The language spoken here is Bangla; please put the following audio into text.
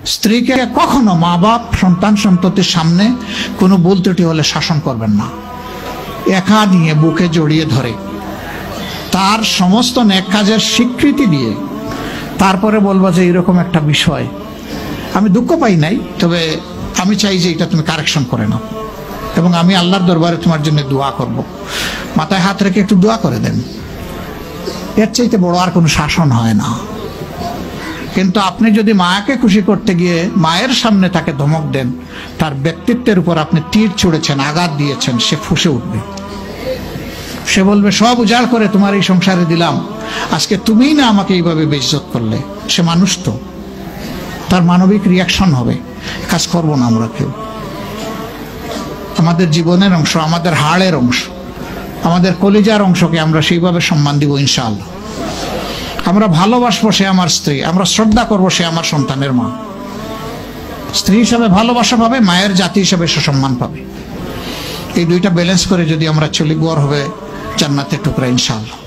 স্ত্রীকে কখনো মা বাপ সন্তান সন্ততির সামনে কোনো ভুল ত্রুটি হলে শাসন করবেন না। একা নিয়ে বুকে জড়িয়ে ধরে তার সমস্ত নেক কাজের স্বীকৃতি দিয়ে তারপরে বলবো যে এরকম একটা বিষয় আমি দুঃখ পাই নাই, তবে আমি চাই যে এটা তুমি কারেকশন করে নাও এবং আমি আল্লাহর দরবারে তোমার জন্য দোয়া করব। মাথায় হাত রেখে একটু দোয়া করে দেন। এর চাইতে বড় আর কোনো শাসন হয় না। কিন্তু আপনি যদি মাকে খুশি করতে গিয়ে মায়ের সামনে তাকে ধমক দেন, তার ব্যক্তিত্বের উপর আপনি তীর ছুঁড়েছেন, আঘাত দিয়েছেন, সে ফুঁসে উঠবে। সে বলবে সব উজাড় করে তোমার এই সংসারে দিলাম, আজকে তুমিই না আমাকে এইভাবে বেইজ্জত করলে। সে মানুষ তো, তার মানবিক রিয়াকশন হবে। কাজ করবো না আমরা কেউ। আমাদের জীবনের অংশ, আমাদের হাড়ের অংশ, আমাদের কলিজার অংশকে আমরা সেইভাবে সম্মান দিব ইনশাআল্লাহ। আমরা ভালোবাসবো সে আমার স্ত্রী, আমরা শ্রদ্ধা করবো সে আমার সন্তানের মা। স্ত্রী হিসাবে ভালোবাসা পাবে, মায়ের জাতি হিসাবে সুসম্মান পাবে। এই দুইটা ব্যালেন্স করে যদি আমরা চলি, গড় হবে জান্নাতের টুকরা ইনশাআল্লাহ।